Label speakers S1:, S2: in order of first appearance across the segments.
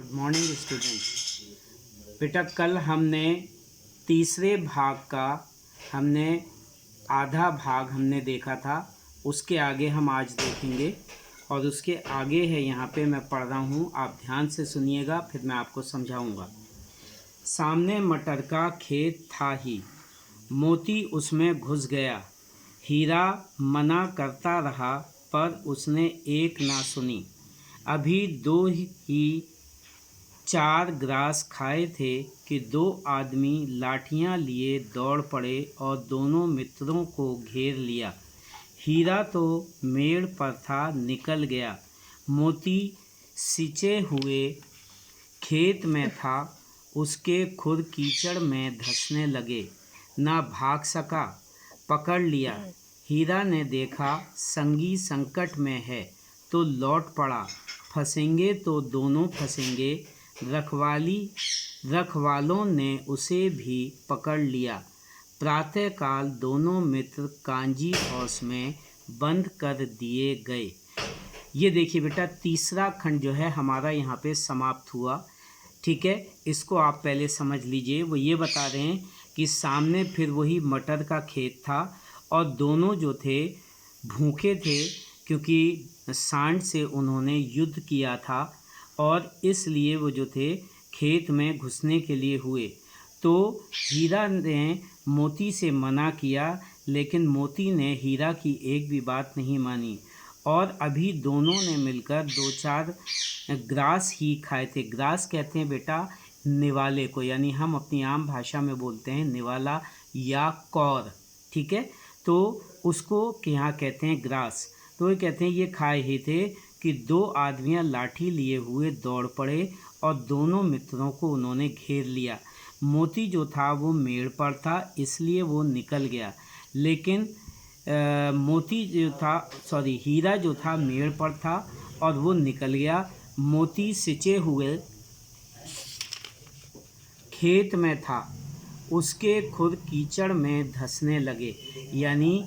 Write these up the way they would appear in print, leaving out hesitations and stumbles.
S1: Good morning students. बेटा कल हमने तीसरे भाग का आधा भाग हमने देखा था। उसके आगे हम आज देखेंगे और उसके आगे है यहाँ पे मैं पढ़ रहा हूँ, आप ध्यान से सुनिएगा, फिर मैं आपको समझाऊँगा। सामने मटर का खेत था ही, मोती उसमें घुस गया। हीरा मना करता रहा पर उसने एक ना सुनी। अभी दो ही 4 ग्रास खाए थे कि 2 आदमी लाठियां लिए दौड़ पड़े और दोनों मित्रों को घेर लिया। हीरा तो मेड़ पर था, निकल गया। मोती सिंचे हुए खेत में था, उसके खुर कीचड़ में धंसने लगे। ना भाग सका, पकड़ लिया। हीरा ने देखा संगी संकट में है तो लौट पड़ा। फंसेंगे तो दोनों फंसेंगे। रखवालों ने उसे भी पकड़ लिया। प्रातःकाल दोनों मित्र कांजी हाउस में बंद कर दिए गए। ये देखिए बेटा, तीसरा खंड जो है हमारा यहाँ पे समाप्त हुआ। ठीक है, इसको आप पहले समझ लीजिए। वो ये बता रहे हैं कि सामने फिर वही मटर का खेत था और दोनों जो थे भूखे थे, क्योंकि सांड से उन्होंने युद्ध किया था और इसलिए वो जो थे खेत में घुसने के लिए हुए। तो हीरा ने मोती से मना किया, लेकिन मोती ने हीरा की एक भी बात नहीं मानी और अभी दोनों ने मिलकर 2-4 ग्रास ही खाए थे। ग्रास कहते हैं बेटा निवाले को, यानी हम अपनी आम भाषा में बोलते हैं निवाला या कौर। ठीक है, तो उसको यहाँ कहते हैं ग्रास। तो ये कहते हैं ये खाए ही थे कि 2 आदमियाँ लाठी लिए हुए दौड़ पड़े और दोनों मित्रों को उन्होंने घेर लिया। मोती जो था वो मेड़ पर था, इसलिए वो निकल गया। लेकिन हीरा जो था मेड़ पर था और वो निकल गया। मोती सिंचे हुए खेत में था, उसके खुद कीचड़ में धंसने लगे। यानी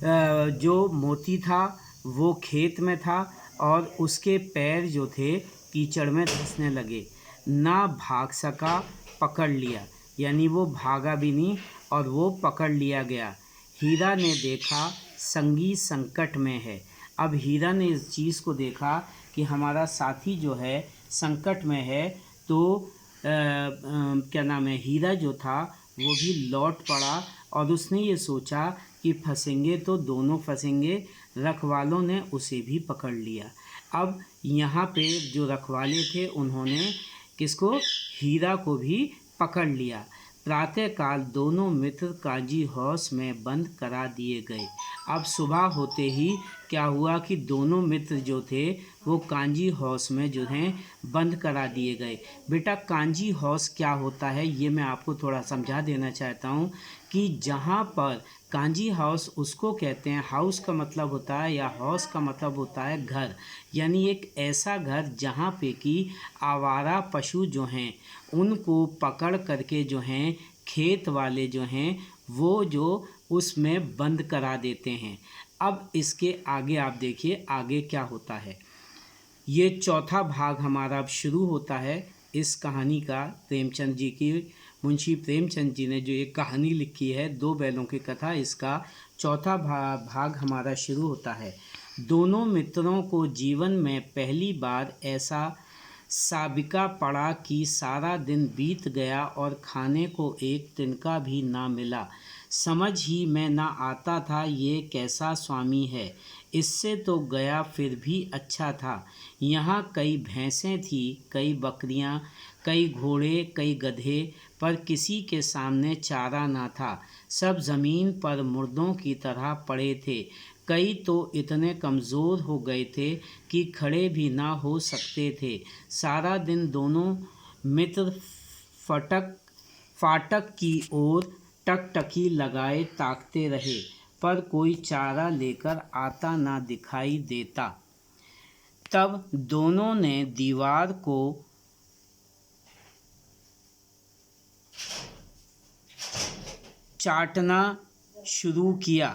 S1: जो मोती था वो खेत में था और उसके पैर जो थे कीचड़ में धंसने लगे। ना भाग सका, पकड़ लिया, यानी वो भागा भी नहीं और वो पकड़ लिया गया। हीरा ने देखा संगी संकट में है। अब हीरा ने इस चीज़ को देखा कि हमारा साथी जो है संकट में है, तो क्या नाम है, हीरा जो था वो भी लौट पड़ा और उसने ये सोचा कि फंसेंगे तो दोनों फंसेंगे। रखवालों ने उसे भी पकड़ लिया। अब यहाँ पे जो रखवाले थे उन्होंने किसको, हीरा को भी पकड़ लिया। प्रातःकाल दोनों मित्र काजी हाउस में बंद करा दिए गए। अब सुबह होते ही क्या हुआ कि दोनों मित्र जो थे वो कांजी हाउस में जो हैं बंद करा दिए गए। बेटा कांजी हाउस क्या होता है ये मैं आपको थोड़ा समझा देना चाहता हूँ कि जहाँ पर कांजी हाउस उसको कहते हैं, हाउस का मतलब होता है या हाउस का मतलब होता है घर, यानी एक ऐसा घर जहाँ पे कि आवारा पशु जो हैं उनको पकड़ करके जो हैं खेत वाले जो हैं वो जो उसमें बंद करा देते हैं। अब इसके आगे आप देखिए आगे क्या होता है। ये चौथा भाग हमारा अब शुरू होता है इस कहानी का। प्रेमचंद जी की, मुंशी प्रेमचंद जी ने जो एक कहानी लिखी है 2 बैलों की कथा, इसका चौथा भाग हमारा शुरू होता है। दोनों मित्रों को जीवन में पहली बार ऐसा साबिका पड़ा कि सारा दिन बीत गया और खाने को एक तिनका भी ना मिला। समझ ही में ना आता था ये कैसा स्वामी है। इससे तो गया फिर भी अच्छा था। यहाँ कई भैंसें थी, कई बकरियाँ, कई घोड़े, कई गधे, पर किसी के सामने चारा ना था। सब ज़मीन पर मुर्दों की तरह पड़े थे। कई तो इतने कमज़ोर हो गए थे कि खड़े भी ना हो सकते थे। सारा दिन दोनों मित्र फाटक की ओर टकटकी लगाए ताकते रहे, पर कोई चारा लेकर आता ना दिखाई देता। तब दोनों ने दीवार को चाटना शुरू किया,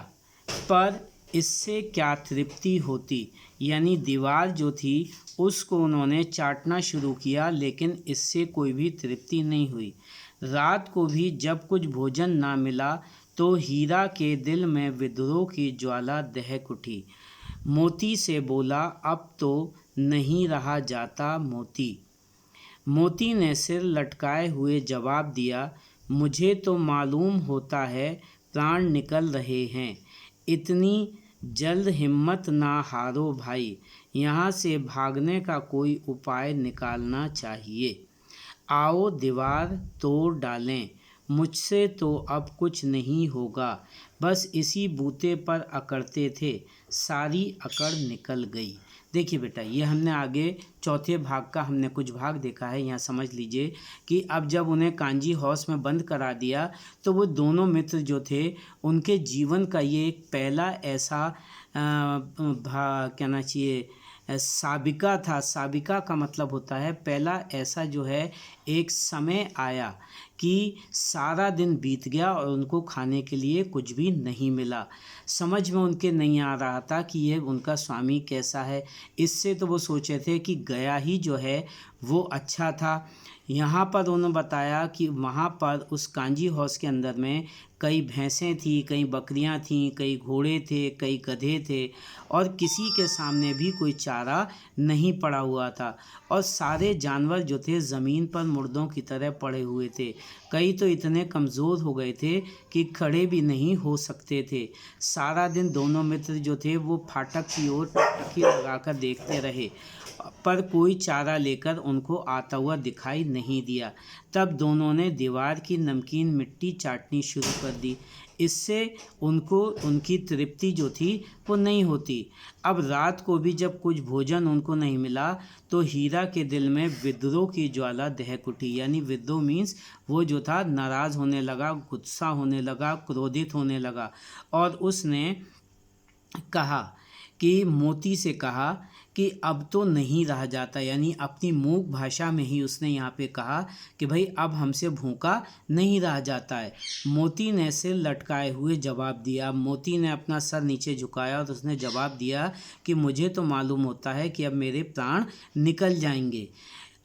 S1: पर इससे क्या तृप्ति होती, यानी दीवार जो थी उसको उन्होंने चाटना शुरू किया, लेकिन इससे कोई भी तृप्ति नहीं हुई। रात को भी जब कुछ भोजन ना मिला तो हीरा के दिल में विद्रोह की ज्वाला दहक उठी। मोती से बोला, अब तो नहीं रहा जाता मोती। मोती ने सिर लटकाए हुए जवाब दिया, मुझे तो मालूम होता है प्राण निकल रहे हैं। इतनी जल्द हिम्मत ना हारो भाई, यहाँ से भागने का कोई उपाय निकालना चाहिए। आओ दीवार तोड़ डालें, मुझसे तो अब कुछ नहीं होगा। बस इसी बूते पर अकड़ते थे, सारी अकड़ निकल गई। देखिए बेटा, ये हमने आगे चौथे भाग का हमने कुछ भाग देखा है। यहाँ समझ लीजिए कि अब जब उन्हें कांजी हाउस में बंद करा दिया तो वो दोनों मित्र जो थे उनके जीवन का ये एक पहला ऐसा कहना चाहिए साबिका था। साबिका का मतलब होता है पहला ऐसा जो है एक समय आया कि सारा दिन बीत गया और उनको खाने के लिए कुछ भी नहीं मिला। समझ में उनके नहीं आ रहा था कि ये उनका स्वामी कैसा है। इससे तो वो सोचे थे कि गया ही जो है वो अच्छा था। यहाँ पर उन्होंने बताया कि वहाँ पर उस कांजी हाउस के अंदर में कई भैंसें थी, कई बकरियाँ थीं, कई घोड़े थे, कई गधे थे और किसी के सामने भी कोई चारा नहीं पड़ा हुआ था। और सारे जानवर जो थे ज़मीन पर मुर्दों की तरह पड़े हुए थे। कई तो इतने कमज़ोर हो गए थे कि खड़े भी नहीं हो सकते थे। सारा दिन दोनों मित्र जो थे वो फाटक की ओर टकटकी लगाकर देखते रहे, पर कोई चारा लेकर उनको आता हुआ दिखाई नहीं दिया। तब दोनों ने दीवार की नमकीन मिट्टी चाटनी शुरू कर दी। इससे उनको उनकी तृप्ति जो थी वो नहीं होती। अब रात को भी जब कुछ भोजन उनको नहीं मिला तो हीरा के दिल में विद्रोह की ज्वाला दहक उठी। यानी विद्रोह मीन्स वो जो था नाराज़ होने लगा, गुस्सा होने लगा, क्रोधित होने लगा। और उसने कहा कि मोती से कहा कि अब तो नहीं रहा जाता। यानी अपनी मूक भाषा में ही उसने यहाँ पे कहा कि भाई अब हमसे भूखा नहीं रहा जाता है। मोती ने सिर लटकाए हुए जवाब दिया। मोती ने अपना सर नीचे झुकाया और उसने जवाब दिया कि मुझे तो मालूम होता है कि अब मेरे प्राण निकल जाएंगे।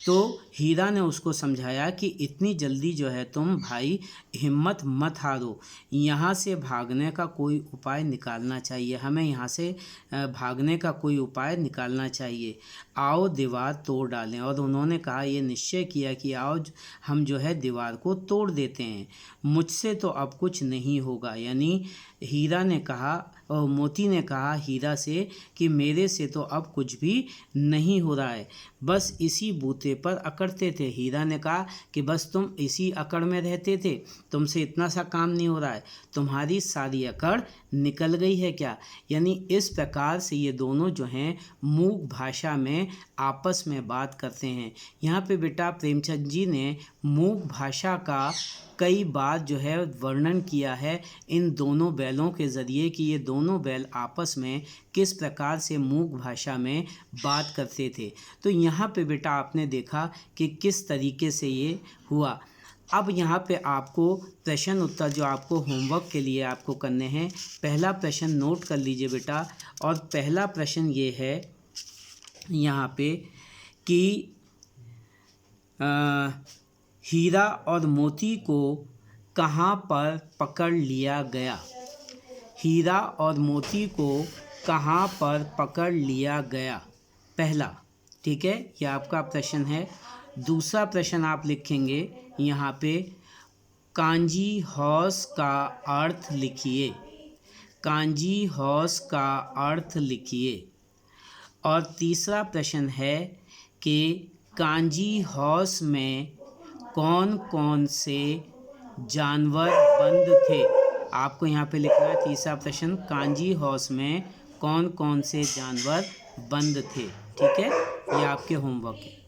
S1: तो हीरा ने उसको समझाया कि इतनी जल्दी जो है तुम भाई हिम्मत मत हारो, यहाँ से भागने का कोई उपाय निकालना चाहिए। हमें यहाँ से भागने का कोई उपाय निकालना चाहिए। आओ दीवार तोड़ डालें। और उन्होंने कहा, ये निश्चय किया कि आओ हम जो है दीवार को तोड़ देते हैं, मुझसे तो अब कुछ नहीं होगा। यानी हीरा ने कहा और मोती ने कहा हीरा से कि मेरे से तो अब कुछ भी नहीं हो रहा है, बस इसी बूते पर अकड़ते थे। हीरा ने कहा कि बस तुम इसी अकड़ में रहते थे, तुमसे इतना सा काम नहीं हो रहा है, तुम्हारी सारी अकड़ निकल गई है क्या। यानी इस प्रकार से ये दोनों जो हैं मूक भाषा में आपस में बात करते हैं। यहाँ पे बेटा प्रेमचंद जी ने मूक भाषा का कई बार जो है वर्णन किया है इन दोनों बैलों के ज़रिए कि ये दोनों बैल आपस में किस प्रकार से मूक भाषा में बात करते थे। तो यहाँ पे बेटा आपने देखा कि किस तरीके से ये हुआ। अब यहाँ पे आपको प्रश्न उत्तर जो आपको होमवर्क के लिए आपको करने हैं, पहला प्रश्न नोट कर लीजिए बेटा। और पहला प्रश्न ये है यहाँ पे कि हीरा और मोती को कहाँ पर पकड़ लिया गया। हीरा और मोती को कहाँ पर पकड़ लिया गया, पहला। ठीक है, यह आपका प्रश्न है। दूसरा प्रश्न आप लिखेंगे यहाँ पे, कांजी हाउस का अर्थ लिखिए। कांजी हाउस का अर्थ लिखिए। और तीसरा प्रश्न है कि कांजी हाउस में कौन कौन से जानवर बंद थे। आपको यहाँ पे लिखना है तीसरा प्रश्न, कांजी हाउस में कौन कौन से जानवर बंद थे। ठीक है, ये आपके होमवर्क है।